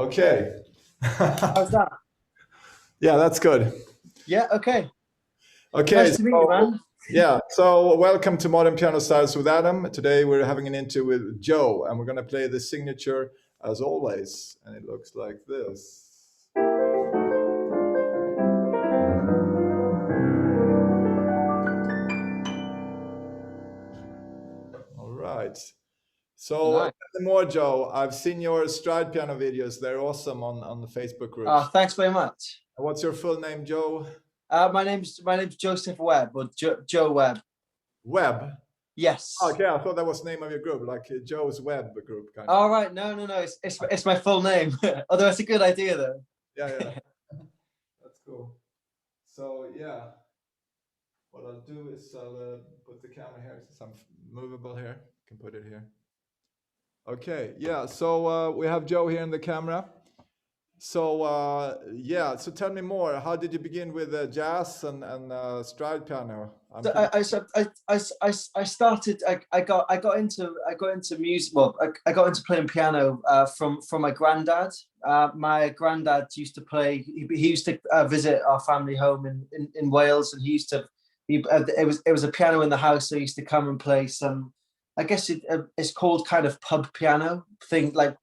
Okay. How's that? Yeah, that's good. Yeah, okay. Okay, Nice to meet you, so man. yeah, so welcome to Modern Piano Styles with Adam. Today we're having an interview with Joe, and we're going to play the signature as always, and it looks like this. All right. So Nice. tell me more, Joe. I've seen your stride piano videos. They're awesome on the Facebook groups. Thanks very much. What's your full name, Joe? My name's Joseph Webb, or Joe Webb. Webb. Yes. Okay, I thought that was the name of your group, like Joe's Webb group, kind of. All right. No. It's my full name. Although it's a good idea though. Yeah. That's cool. So yeah, what I'll do is I'll put the camera here since I'm movable here. Can put it here. Okay, yeah. So we have Joe here in the camera. So yeah. So tell me more. How did you begin with jazz and stride piano? So I started. I got into music. Well, I got into playing piano from my granddad. My granddad used to play. He used to visit our family home in Wales, and he used to. It was a piano in the house, so he used to come and play some. I guess it's called kind of pub piano thing, like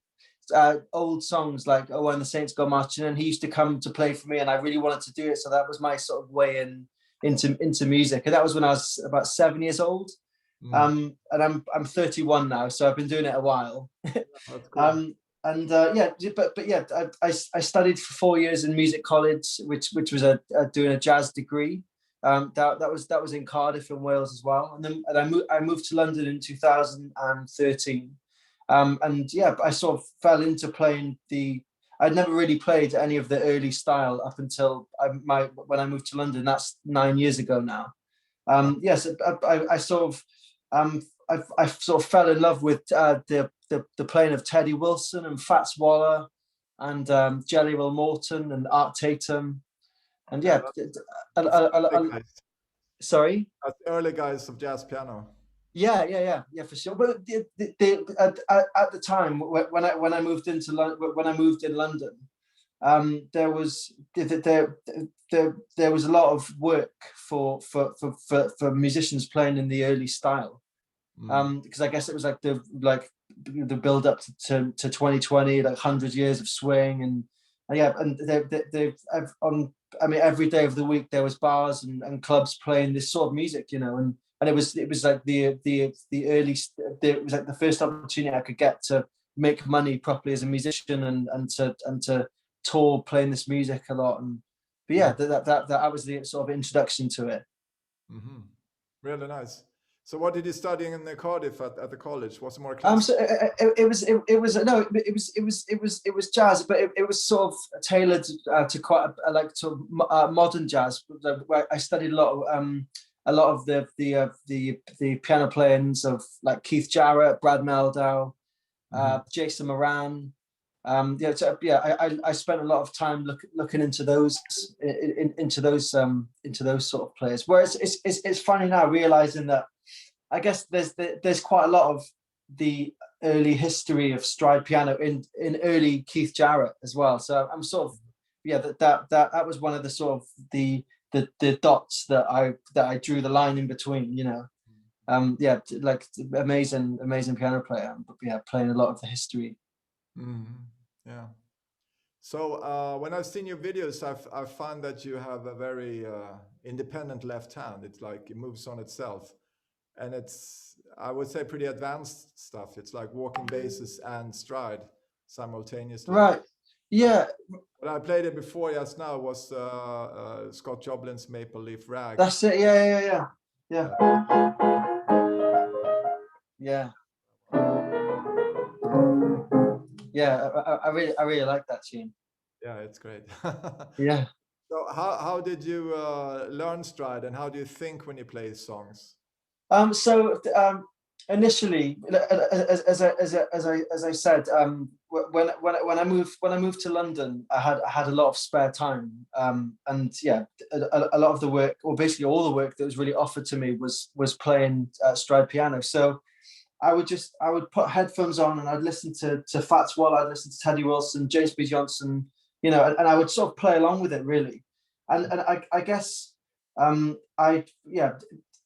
old songs like "Oh, When the Saints Go Marching," and he used to come to play for me, and I really wanted to do it. So that was my sort of way into music, and that was when I was about 7 years old. And I'm 31 now, so I've been doing it a while. That's cool. Yeah, but yeah, I studied for 4 years in music college, which was doing a jazz degree. That was in Cardiff in Wales as well, and I moved to London in 2013. And yeah, I sort of fell into playing I'd never really played any of the early style up until when I moved to London. That's 9 years ago now. Yes, I sort of I sort of fell in love with the playing of Teddy Wilson and Fats Waller and Jelly Roll Morton and Art Tatum, and yeah, sorry. That's the early guys of jazz piano. Yeah, for sure. But at the time when I moved into when I moved in London, there was a lot of work for musicians playing in the early style, because I guess it was like the build up to 2020, like 100 years of swing and yeah, and I mean, every day of the week there was bars and clubs playing this sort of music, and it was like it was like the first opportunity I could get to make money properly as a musician and to tour playing this music a lot. But yeah, that was the sort of introduction to it. Mm-hmm. Really nice. So what did you study in the Cardiff at the college? Was it more classical? So it was jazz, but it was sort of tailored to quite modern jazz. I studied a lot of the piano playings of like Keith Jarrett, Brad Meldau, Jason Moran. I spent a lot of time looking into those sort of players. Whereas it's funny now realizing that I guess there's quite a lot of the early history of stride piano in early Keith Jarrett as well. So I'm sort of that was one of the sort of the dots that I drew the line in between. Yeah, like amazing piano player, but yeah, playing a lot of the history. Yeah. So when I've seen your videos, I've found that you have a very independent left hand. It's like it moves on itself, and it's, I would say, pretty advanced stuff. It's like walking basses and stride simultaneously. Right. Yeah. But I played it before just now was Scott Joplin's Maple Leaf Rag. That's it. Yeah. Yeah, I really like that tune. Yeah, it's great. Yeah. So how did you learn stride, and how do you think when you play songs? Initially, as I said, when I moved to London, I had a lot of spare time, and yeah, a lot of the work, or basically all the work that was really offered to me was playing stride piano. So I would put headphones on and I'd listen to Fats Waller, I'd listen to Teddy Wilson, James B. Johnson, you know, and I would sort of play along with it really. And I guess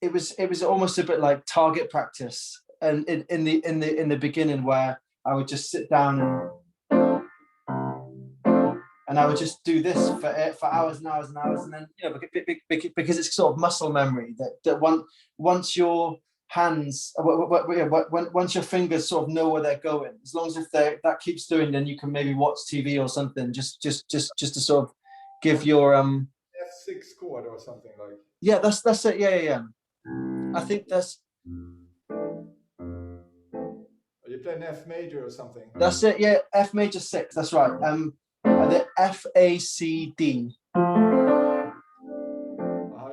it was almost a bit like target practice, and in the beginning, where I would just sit down and I would just do this for hours and hours and hours, and then, you know, because it's sort of muscle memory that once your hands, once your fingers sort of know where they're going, as long as if that keeps doing, then you can maybe watch TV or something, just to sort of give your F6 chord or something like. Yeah, that's it. Yeah. I think that's. Are you playing F major or something? That's it. Yeah, F major 6. That's right. The FACD. Oh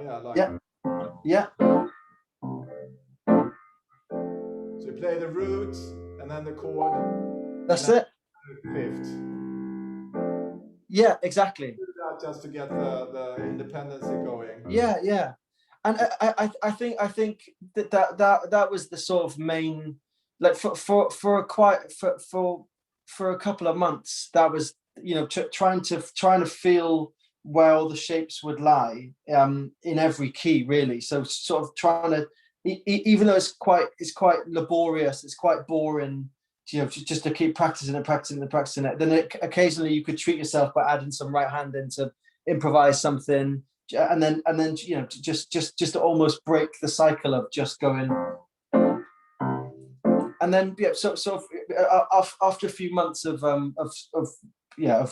yeah, like. Yeah. So you play the root and then the chord. That's it. The fifth. Yeah, exactly. Do that just to get the independency going. Yeah. And I think that was the sort of main, like for a couple of months, that was, you know, trying to feel where all the shapes would lie in every key, really. So sort of trying to, even though it's quite laborious, it's quite boring, you know, just to keep practicing it. Then occasionally you could treat yourself by adding some right hand in to improvise something, and then you know, just to almost break the cycle of just going. And then after a few months of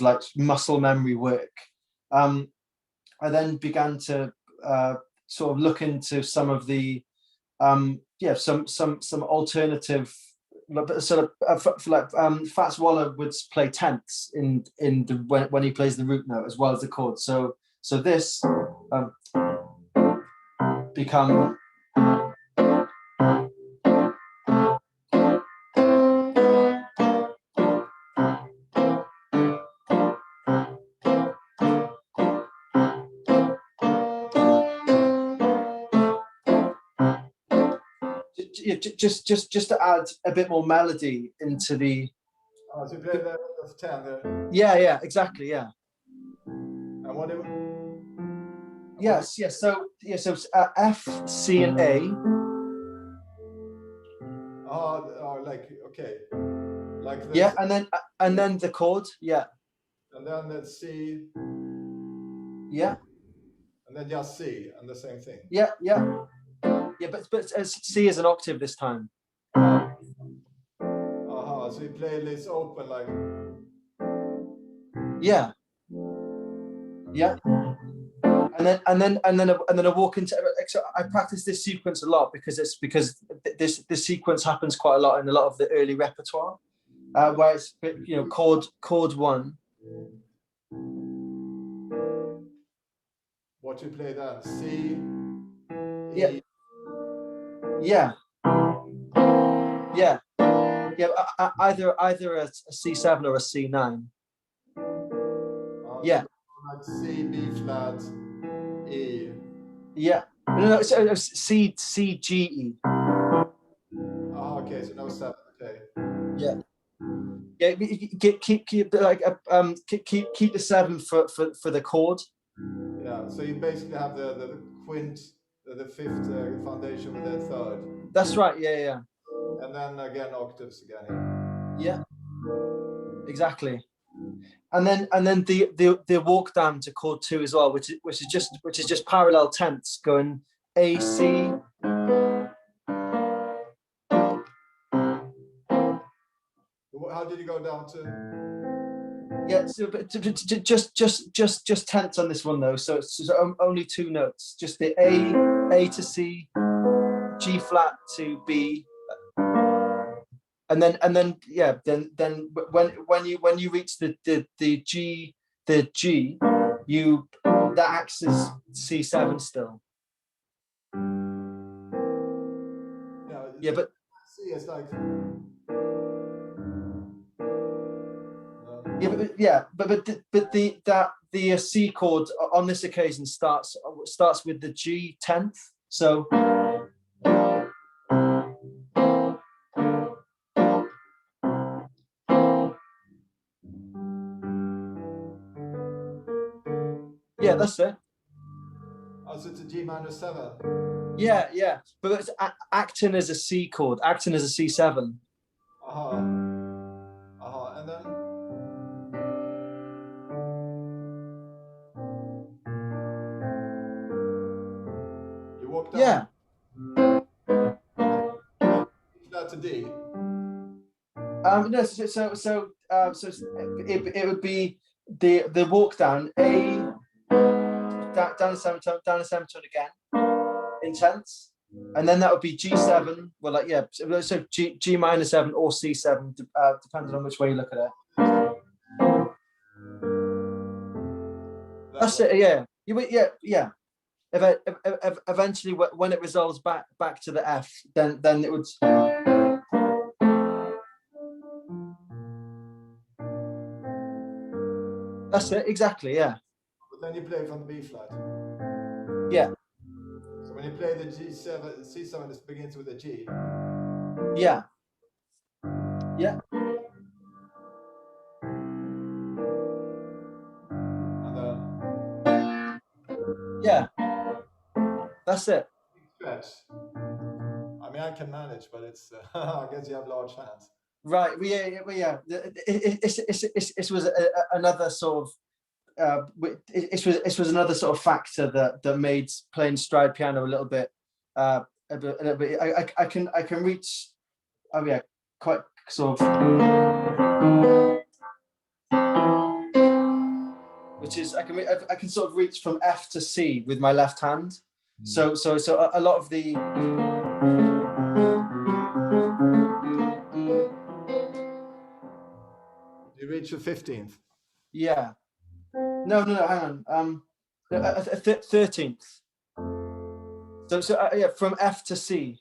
like muscle memory work, I then began to sort of look into some of the some alternative, sort of like Fats Waller would play tenths in when he plays the root note as well as the chord. So this become. Just to add a bit more melody into the. Oh, so you play the 10 there. Yeah, exactly, yeah. And what do? Yes. So F, C, and A. Oh, like okay, like this. Yeah, and then the chord, yeah. And then let's C. Yeah. And then just C, and the same thing. Yeah, but C is an octave this time. So you play this open like. Yeah. And then I walk into. So I practice this sequence a lot because this sequence happens quite a lot in a lot of the early repertoire, where it's, you know, chord 1. What you play then? C. E. Yeah. Either a C7 or a C9. Yeah. Like C, B flat, E. Yeah. No, it's C, G, E. Okay, so no 7. Okay. Yeah. Keep the 7 for the chord. Yeah. So you basically have the quint, the fifth foundation with the third. That's right. Yeah. And then again octaves again. Yeah. Exactly. And then the walk down to chord 2 as well, which is just parallel tenths going A, C. How did you go down to? Yeah, so just tenths on this one though. So it's only 2 notes, just the A to C, G flat to B, and then when you reach the G, that acts as C7 still. Yeah, but C is like. But the C chord on this occasion starts with the G 10th. So Yeah, that's it. Oh, so it's a G minor 7. Yeah, yeah. But it's acting as a C chord, acting as a C7. And then you walk down. Yeah. That's a D. No, so it would be the walk down A, down a semitone, down a semitone again, intense, and then that would be G7. Well, like yeah, so G minor 7 or C7, depending on which way you look at it. That's it. Yeah, yeah. Eventually, when it resolves back to the F, then it would. That's it, exactly, yeah. But then you play from the B flat. Yeah. So when you play the G7, C7 it begins with a G. Yeah. Yeah. And then Yeah. That's it. stretch. I mean, I can manage, but it's I guess you have large hands. Right. Yeah. It was another sort of. It was another sort of factor that made playing stride piano a little bit. I can reach. Oh yeah, quite sort of. Which is I can sort of reach from F to C with my left hand. So a lot of the. You reach the 15th. Yeah. No, hang on. 13th. So yeah, from F to C.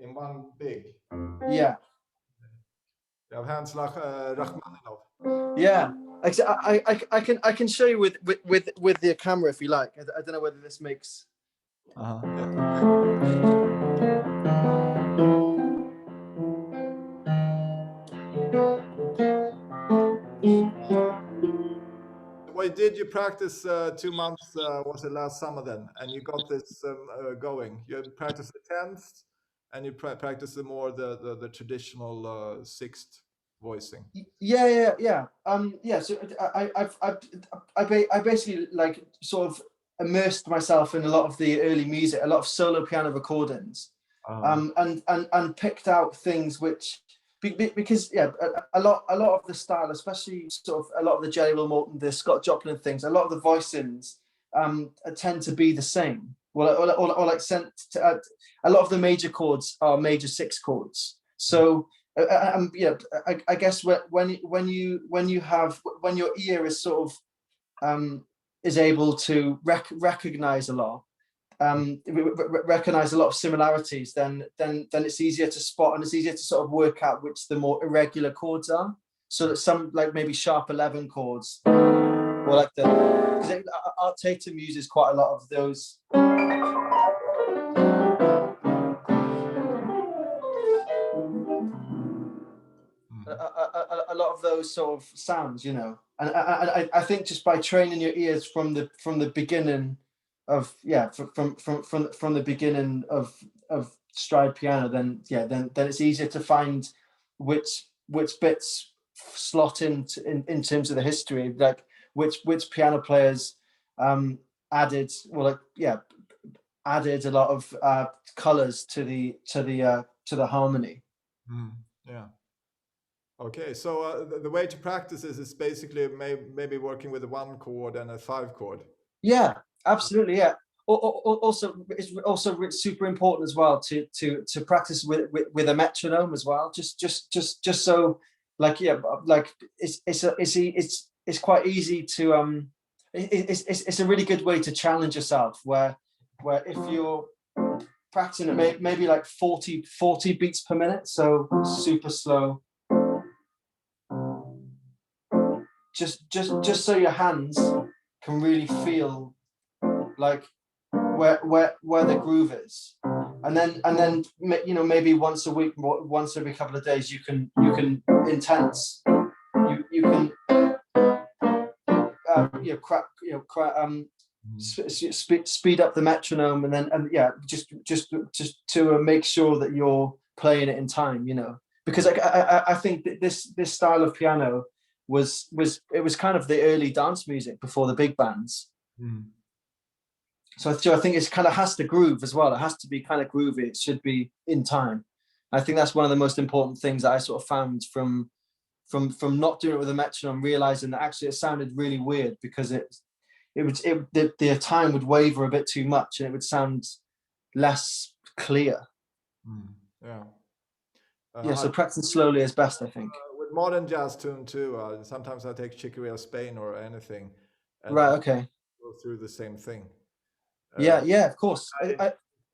In one big. Yeah. You have hands like Rachmaninoff. Yeah. I can show you with the camera if you like. I don't know whether this makes. Why did you practice 2 months? Was it last summer then? And you got this going. You practiced the 10th, and you practice the traditional 6th voicing. Yeah. So I basically like sort of immersed myself in a lot of the early music, a lot of solo piano recordings, and picked out things which because yeah, a lot of the style, especially sort of a lot of the Jelly Roll Morton, the Scott Joplin things, a lot of the voicings tend to be the same. Well, or like a lot of the major chords are major 6 chords. So. Yeah, I guess when your ear is sort of is able to recognize a lot, recognize a lot of similarities, then it's easier to spot and it's easier to sort of work out which the more irregular chords are. So that some like maybe sharp 11 chords, or like because Art Tatum uses quite a lot of those. A lot of those sort of sounds, and I think just by training your ears from the beginning of from the beginning of stride piano, then it's easier to find which bits slot in terms of the history, like which piano players added added a lot of colors to the harmony. Yeah. Okay, so the way to practice is basically maybe working with a 1 chord and a 5 chord. Yeah, absolutely. Yeah. Also, it's also super important as well to practice with a metronome as well. Just so like it's quite easy to it's a really good way to challenge yourself where if you're practicing it maybe like 40 beats per minute, so super slow. Just so your hands can really feel like where the groove is, and then maybe once a week, once every couple of days, you can intense. You can speed up the metronome, and then just to make sure that you're playing it in time, you know, because I think that this style of piano was kind of the early dance music before the big bands. So I think it's kind of has to groove as well. It has to be kind of groovy. It should be in time. I think that's one of the most important things that I sort of found from not doing it with a metronome, realizing that actually it sounded really weird because the time would waver a bit too much and it would sound less clear. So practicing slowly is best, I think. With modern jazz tune too, sometimes I take Chicory of Spain or anything, and Right. Okay. go through the same thing. Yeah. Of course. You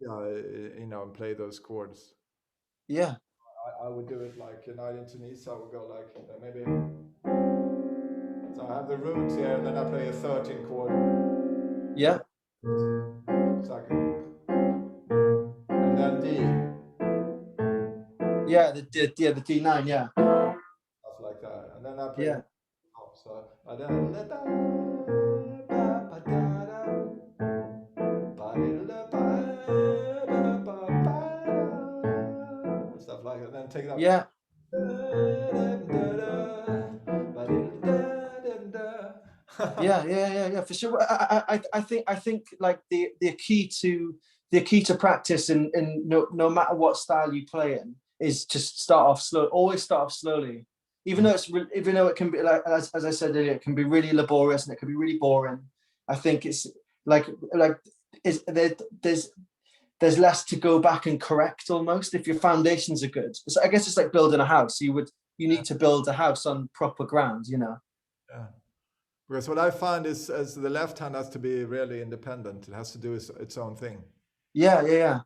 know, and play those chords. Yeah. I would do it like a night in Tunisia. I would go like maybe. So I have the roots here, and then I play a 13 chord. Yeah. Second. And then D. Yeah. The D9. Yeah. Stuff like that, and then I play. Yeah. So stuff like that, and then take it up. Yeah. Yeah, for sure. I think like the key to practice in no matter what style you play in is just start off slow. Always start off slowly, even though it can be like as I said earlier, it can be really laborious and it can be really boring. I think it's there's less to go back and correct almost if your foundations are good. So I guess it's like building a house. You need to build a house on proper ground, you know. Yeah. Because what I find is the left hand has to be really independent. It has to do its own thing. Yeah.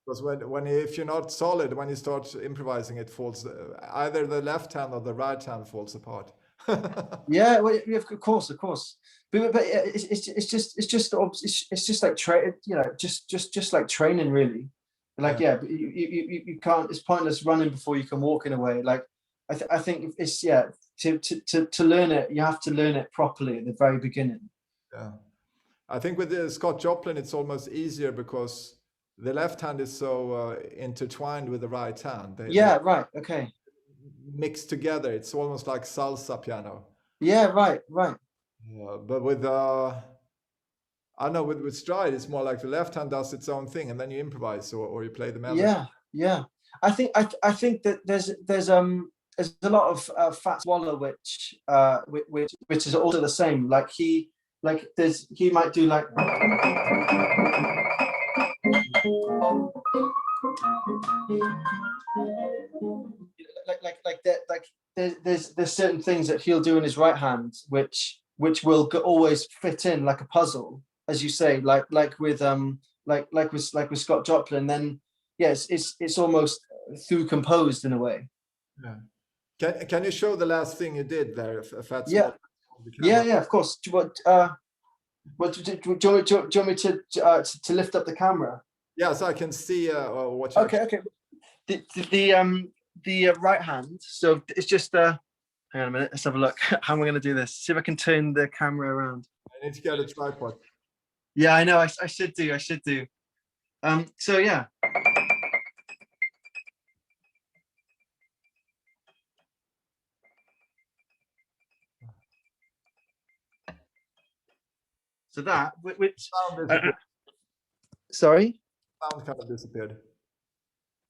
Because if you're not solid, when you start improvising, it falls. Either the left hand or the right hand falls apart. Yeah, well, of course. But it's just like just like training, really. Like but you can't. It's pointless running before you can walk in a way. Like I think it's to learn it, you have to learn it properly at the very beginning. Yeah, I think with Scott Joplin, it's almost easier because the left hand is so intertwined with the right hand. Right. Okay. Mixed together, it's almost like salsa piano. Yeah, right. But with I don't know, with stride, it's more like the left hand does its own thing, and then you improvise or you play the melody. Yeah. I think that there's a lot of Fats Waller which is also the same. Like he might do like there's certain things that he'll do in his right hand which will always fit in like a puzzle, as you say, like with Scott Joplin. Then yes, it's almost through composed in a way. Can you show the last thing you did there, Fats? Yeah, of course. Do you want me to lift up the camera? Yeah, so I can see what. Okay. The right hand. So it's just hang on a minute. Let's have a look. How am I going to do this? See if I can turn the camera around. I need to get a tripod. Yeah, I know. I should do. So yeah. So that which sorry? Sound kind of disappeared.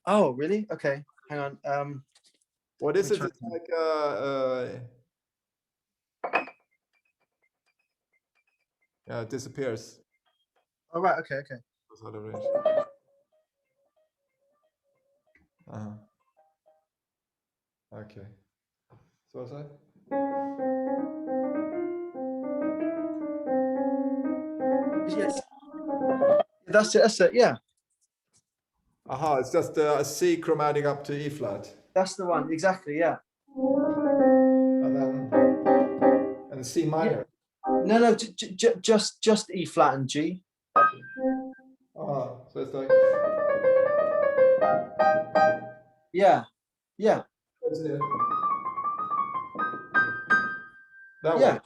Oh, really? Okay. Hang on. What is it? It's like yeah, it disappears. Oh, right. Okay. Okay. So what's that? Yes. That's it. Yeah. Aha, it's just a C chromatic up to E flat. That's the one. Exactly. Yeah. And C minor. Yeah. No, just E flat and G. So it's like. Yeah. That way.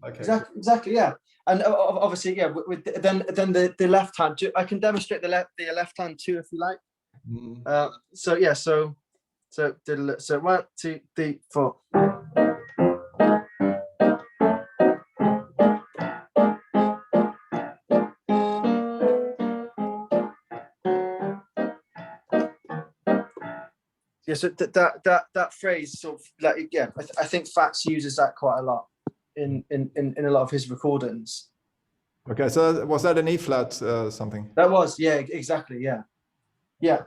Okay. Exactly, yeah. And obviously, yeah. Then the left hand. I can demonstrate the left hand too, if you like. Mm. So yeah, so 1, 2, 3, 4. Yeah, so that phrase sort of like, yeah, I think Fats uses that quite a lot in a lot of his recordings. Okay, so was that an E flat something? That was, yeah, exactly, yeah, yeah.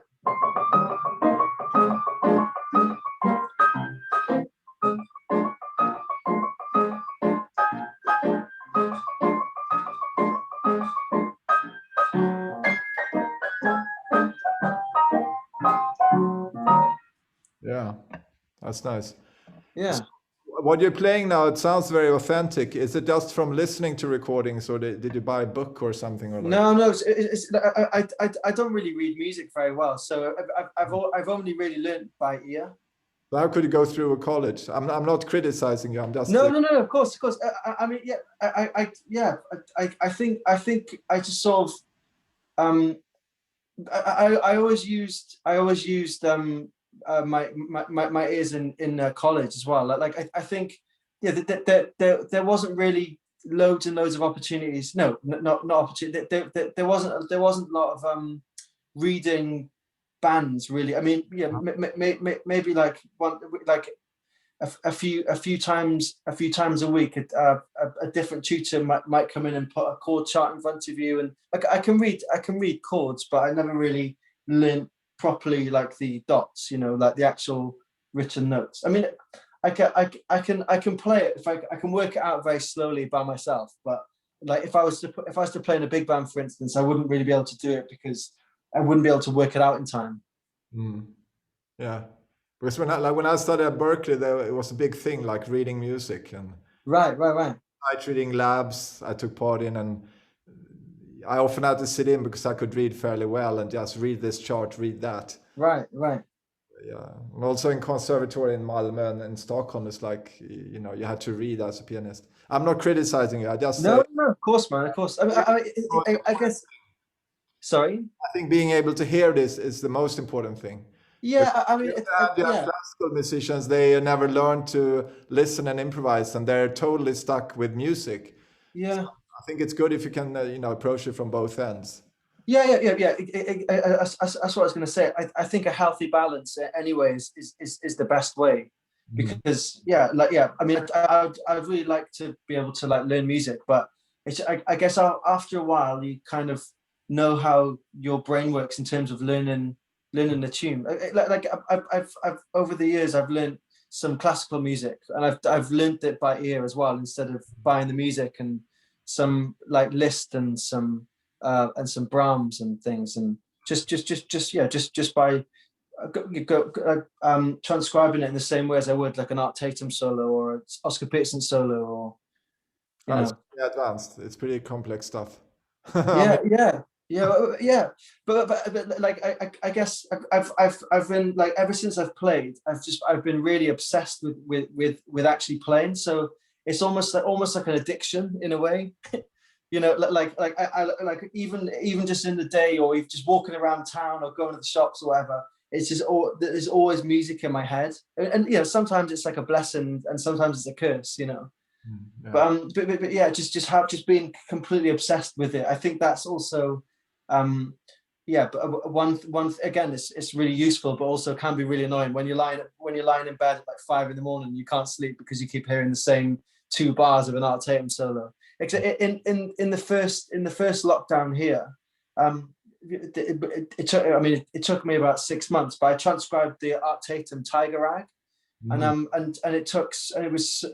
Yeah, that's nice. Yeah. What you're playing now, it sounds very authentic. Is it just from listening to recordings, or did you buy a book or something, or like? No, I don't really read music very well, so I've only really learned by ear. So how could you go through a college? I'm not criticizing you. I'm just No, of course, of course. I mean, yeah, yeah, I think I just sort of I always used my ears in college as well. Like I think, yeah, there wasn't really loads and loads of opportunities. No, not opportunity. There wasn't a lot of reading bands really. I mean, yeah, maybe like one, like a few times a week, a different tutor might come in and put a chord chart in front of you, and I can read chords, but I never really learned properly like the dots, like the actual written notes. I mean, I can play it if I can work it out very slowly by myself, but like if I was to play in a big band, for instance, I wouldn't really be able to do it because I wouldn't be able to work it out in time. Mm. Yeah, because when I studied at Berkeley, it was a big thing, like reading music and Right. night reading labs I took part in, and I often had to sit in because I could read fairly well and just read this chart, read that. Right. Yeah, and also in conservatory in Malmö and in Stockholm, it's like you had to read as a pianist. I'm not criticizing you. I just say No, of course, man, of course. I guess. Sorry. I think being able to hear this is the most important thing. Yeah, I mean, You have yeah, classical musicians, they never learn to listen and improvise, and they're totally stuck with music. So yeah, I think it's good if you can, approach it from both ends. yeah. That's what I was going to say. I think a healthy balance, anyways, is the best way, Mm. because yeah, like yeah. I mean, I'd really like to be able to like learn music, but I guess after a while you kind of know how your brain works in terms of learning the tune. Like I've over the years I've learned some classical music, and I've learned it by ear as well, instead of buying the music, and some like Liszt and some Brahms and things, and just by transcribing it in the same way as I would like an Art Tatum solo or an Oscar Peterson solo, or you Oh, it's know. pretty advanced. It's pretty complex stuff. Yeah, yeah. But like I guess I've been like, ever since I've played, I've been really obsessed with actually playing. So it's almost like an addiction in a way. I like, even just in the day, or even just walking around town or going to the shops or whatever. It's just there's always music in my head, and sometimes it's like a blessing, and sometimes it's a curse. Yeah. But yeah, just being completely obsessed with it. I think that's also, yeah. But one again, it's really useful, but also can be really annoying when you're lying in bed at like 5 a.m. and you can't sleep because you keep hearing the same 2 bars of an Art Tatum solo. In the first lockdown here, it took me about 6 months, but I transcribed the Art Tatum Tiger Rag, Mhm. and it was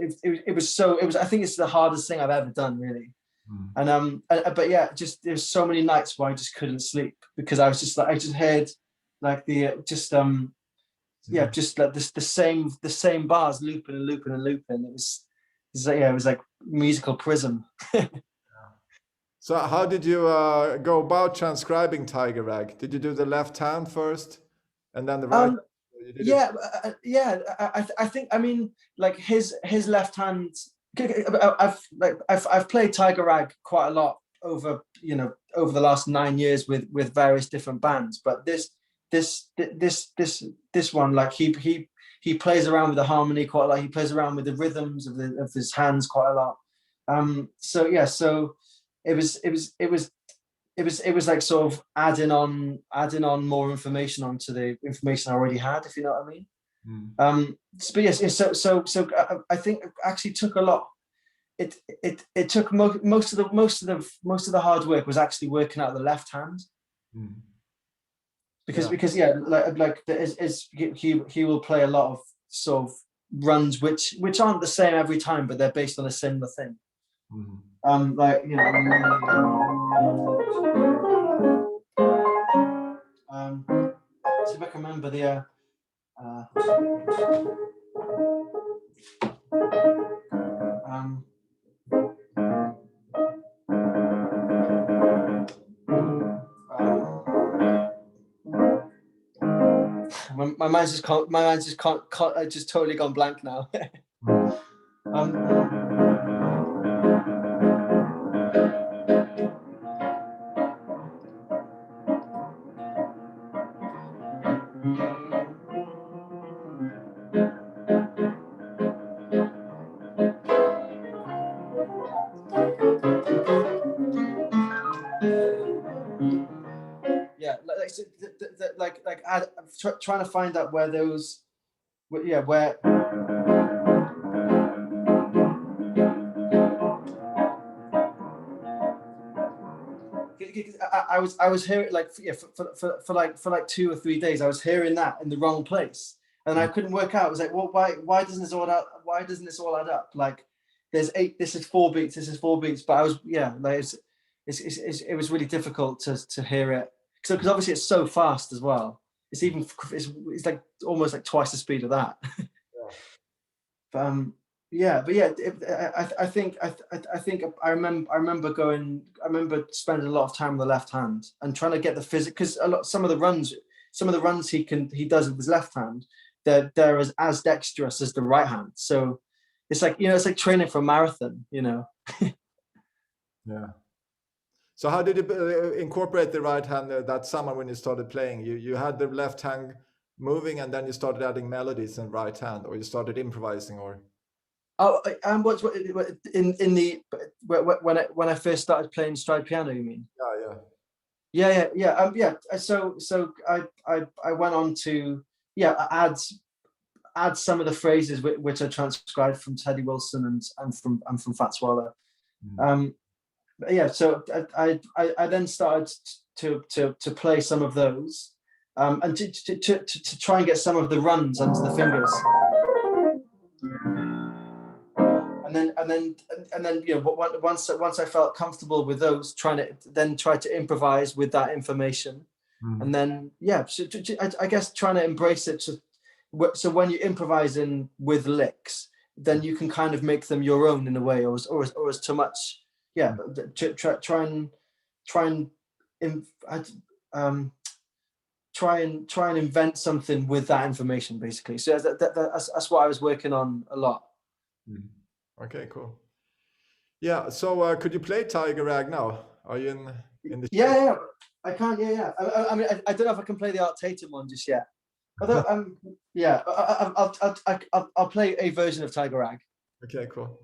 I think it's the hardest thing I've ever done, really. Mm. But yeah, just there's so many nights where I just couldn't sleep because I was just like, I just heard like just like the same bars looping and looping and looping. It was like musical prism. So how did you go about transcribing Tiger Rag? Did you do the left hand first and then the right? Um, Or you did it. yeah, yeah. I think, I mean, like his left hand. I've played Tiger Rag quite a lot over the last 9 years with various different bands, but this one, like he plays around with the harmony quite a lot. He plays around with the rhythms of his hands quite a lot. So yeah, so it was like sort of adding on more information onto the information I already had, if you know what I mean. But yes, so I think it actually took a lot. It took most of the hard work was actually working out the left hand, because yeah, he will play a lot of sort of runs which aren't the same every time, but they're based on a similar thing. Like see if I can remember the my mind's just totally gone blank now. Yeah, I'm trying to find out where those, where. I was hearing like for like 2 or 3 days I was hearing that in the wrong place, and I couldn't work out. I was like, well, why doesn't this all add up? Like there's 8, this is 4 beats, but I was like it was really difficult to hear it, because obviously it's so fast as well. It's like almost like twice the speed of that. I think I remember spending a lot of time on the left hand and trying to get the physics, because some of the runs he does with his left hand, they're as dexterous as the right hand. So it's like it's like training for a marathon. Yeah. So how did you incorporate the right hand that summer when you started playing? You had the left hand moving, and then you started adding melodies in right hand, or you started improvising, or? Oh, and what in the when I first started playing stride piano, you mean? Yeah. So I went on to add some of the phrases which I transcribed from Teddy Wilson and from Fats Waller. So I then started to play some of those, and to try and get some of the runs onto the fingers. And then once I felt comfortable with those, try to improvise with that information, and then I guess trying to embrace it. So when you're improvising with licks, then you can kind of make them your own in a way, or as too much. Try and invent something with that information, basically. So that's what I was working on a lot. Okay, cool. Yeah, so could you play Tiger Rag now? Are you in the Yeah, I can. Yeah. I mean, I don't know if I can play the Art Tatum one just yet. Although, I'll play a version of Tiger Rag. Okay, cool.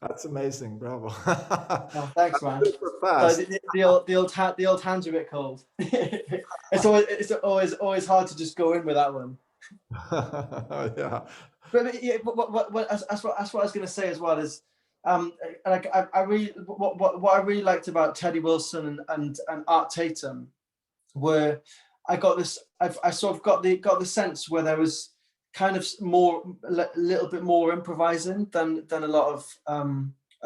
That's amazing, bravo. Oh, thanks, man. Super So fast. the old hands are a bit cold. It's always hard to just go in with that one. Yeah. But yeah, that's what I was going to say as well is, like I really what I really liked about Teddy Wilson and Art Tatum were I got this I sort of got the sense where there was kind of more little bit more improvising than a lot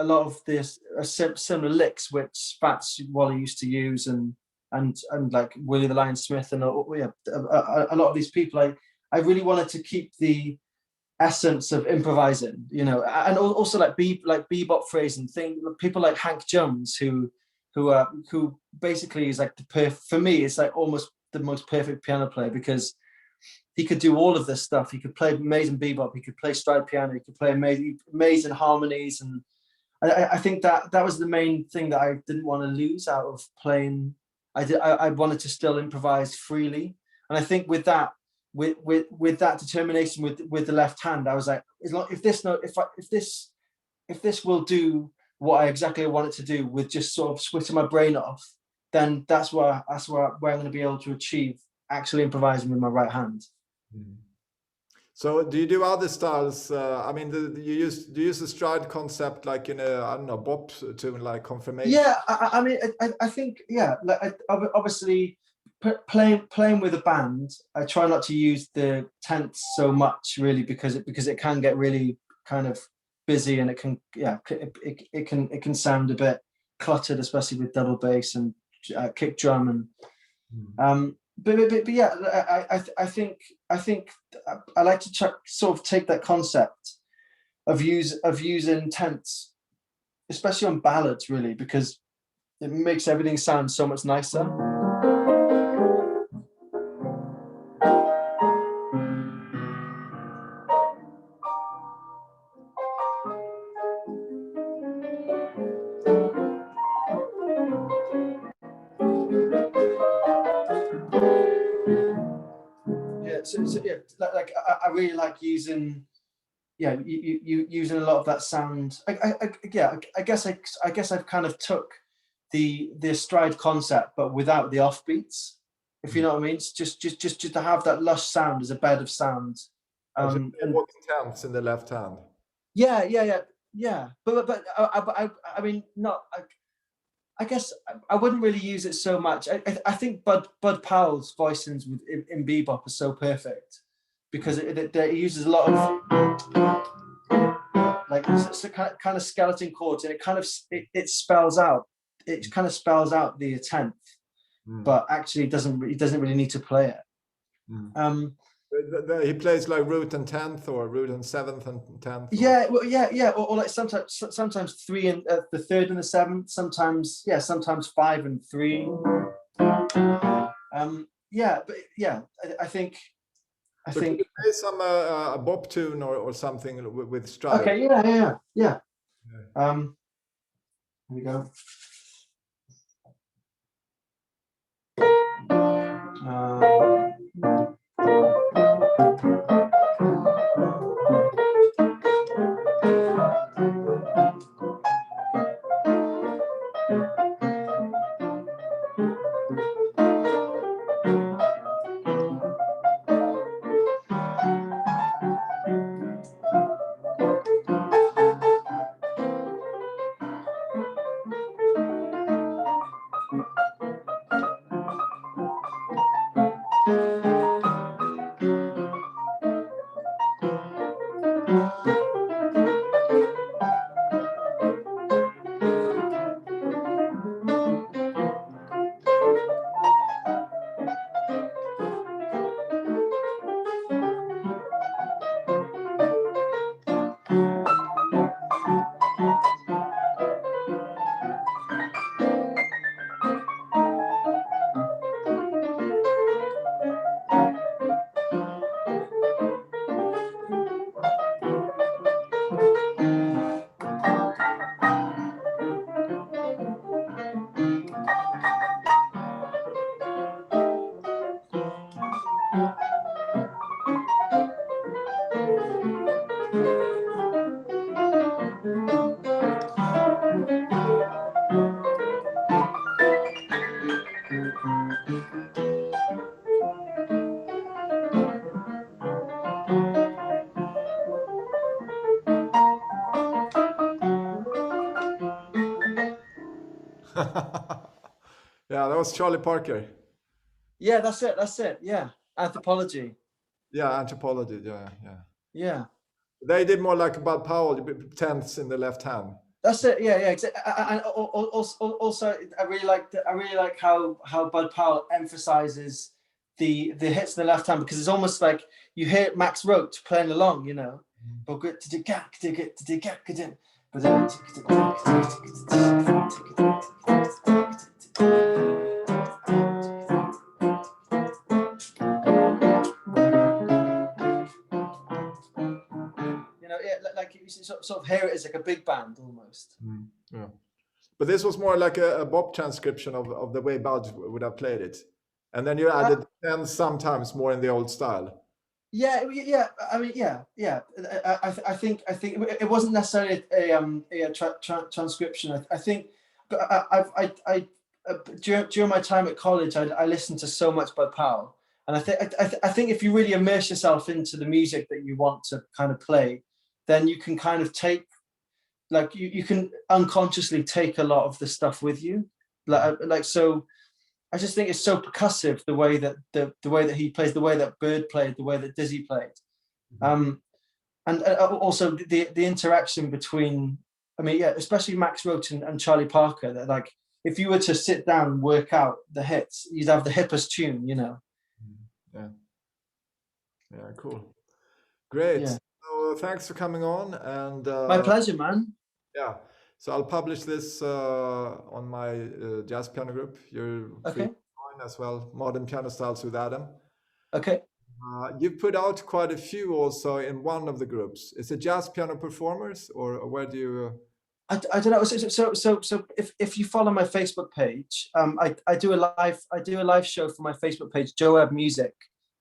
of this similar licks which Fats Waller used to use and like Willie the Lion Smith and yeah, a lot of these people I really wanted to keep the essence of improvising, you know, and also like bebop phrasing thing. People like Hank Jones, who basically is like for me, it's like almost the most perfect piano player because he could do all of this stuff. He could play amazing bebop. He could play stride piano. He could play amazing harmonies, and I think that was the main thing that I didn't want to lose out of playing. I wanted to still improvise freely, and I think with that with that determination with the left hand, I was like, if this will do what I exactly want it to do with just sort of switching my brain off, then that's where I'm going to be able to achieve actually improvising with my right hand. Mhm. So do you do other styles? I mean, do you use the stride concept like in a, I don't know, bop tune like confirmation? Yeah, I mean, I think, yeah, like obviously playing with a band, I try not to use the tenths so much really because it can get really kind of busy and it can, yeah, it can sound a bit cluttered, especially with double bass and kick drum and but yeah, I think I like to sort of take that concept of using tenths, especially on ballads, really, because it makes everything sound so much nicer. Yeah, so yeah, like I really like using, yeah, you using a lot of that sound. I guess I've kind of took the stride concept, but without the offbeats, if you know what I mean. It's just to have that lush sound as a bed of sound. Also, And walking tenths in the left hand. yeah. But I mean, not. I guess I wouldn't really use it so much. I think Bud Powell's voicings in Bebop are so perfect because it uses a lot of like it's a kind of skeleton chords, and it kind of it spells out the tenth, but actually he doesn't really need to play it. He plays like root and tenth or root and seventh and tenth. Yeah, well, yeah, or like sometimes three and the third and the seventh. Sometimes sometimes 5 and 3. Yeah, but yeah, I think. So can you play some a bop tune or something with stride? Okay, yeah. Here we go. Yeah, that was Charlie Parker. Yeah, that's it. That's it. Yeah, Anthropology. Yeah, Anthropology. Yeah, yeah. Yeah, They did more like Bud Powell, tenths in the left hand. that's it. Yeah, yeah. And also, I really like how Bud Powell emphasizes the hits in the left hand, because it's almost like you hear Max Roach playing along, you know. You know, yeah, like you sort of hear it as like a big band almost. Yeah. But this was more like a bop transcription of the way Bud would have played it. And then you added tenths sometimes more in the old style. Yeah, yeah. I mean, yeah, yeah. I think it wasn't necessarily a transcription. I think, but during my time at college, I listened to so much Bud Powell, and I think if you really immerse yourself into the music that you want to kind of play, then you can kind of take, like you can unconsciously take a lot of the stuff with you, like so. I just think it's so percussive, the way that the way that he plays, the way that Bird played, the way that Dizzy played, and also the interaction between, I mean, yeah, especially Max Roach and Charlie Parker. That, like, if you were to sit down and work out the hits, you'd have the hippest tune, you know. Yeah. Yeah. Cool. Great. Yeah. So thanks for coming on, and My pleasure, man. yeah. So I'll publish this on my jazz piano group. You're free Okay. to join as well. Modern Piano Styles with Adam. Okay. You've put out quite a few also in one of the groups. Is it jazz piano performers, or where do you? I don't know. So if you follow my Facebook page, I do a live show for my Facebook page, Webb Music,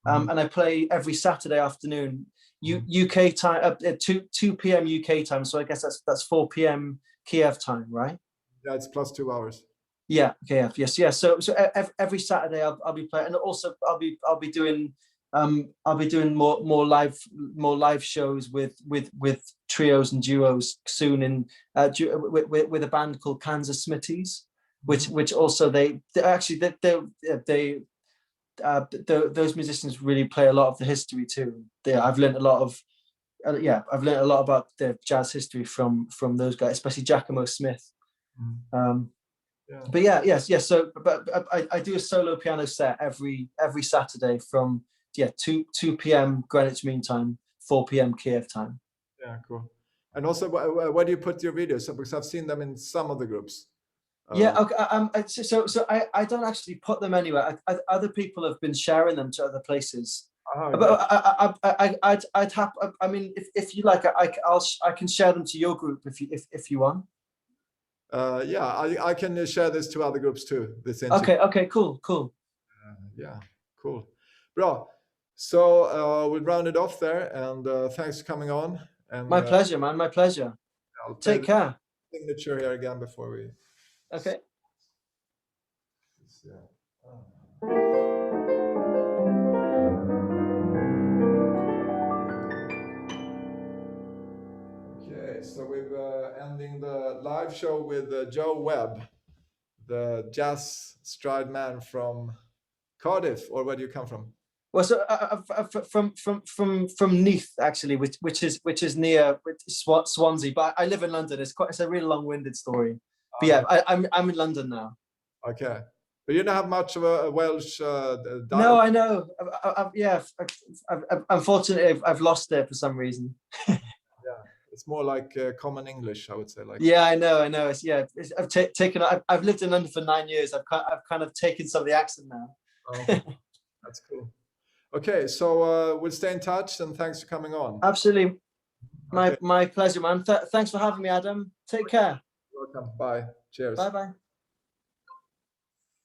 and I play every Saturday afternoon, UK time, at 2 p.m. UK time. So I guess that's 4 p.m. Kiev time, right? Yeah, it's plus 2 hours. Yeah, Kiev. Yes, yeah. So every Saturday I'll be playing, and also I'll be doing more live shows with trios and duos soon, in with a band called Kansas Smithies, which also they those musicians really play a lot of the history too. I've learned a lot of I've learned a lot about the jazz history from those guys, especially Giacomo Smith. But yes. So, but I do a solo piano set every Saturday from 2 p.m. Greenwich Mean Time, 4 p.m. Kiev time. Yeah, cool. And also, where do you put your videos? Because I've seen them in some of the groups. Yeah. Okay. So I don't actually put them anywhere. Other people have been sharing them to other places. But I'd have. I mean, if you like, I can share them to your group if you want. Yeah, I can share this to other groups too. This interview. Okay. Cool. Yeah. Cool. Bro. So we'll round it off there, and thanks for coming on. And my pleasure, man. My pleasure. Take care. Signature here again before we. Okay. Okay, so we're ending the live show with Webb, the jazz stride man from Cardiff, or where do you come from? Well, so from Neath, actually, which is near Swansea, but I live in London. It's a really long-winded story. But yeah, I'm in London now. Okay, but you don't have much of a Welsh dialect. No, I know. Unfortunately, I've lost it for some reason. Yeah, it's more like common English, I would say. Like. Yeah, I know. I've lived in London for 9 years. I've kind of taken some of the accent now. Okay. That's cool. Okay, so we'll stay in touch, and thanks for coming on. Absolutely. My pleasure, man. Thanks for having me, Adam. Take care. Welcome. Bye. Cheers. Bye.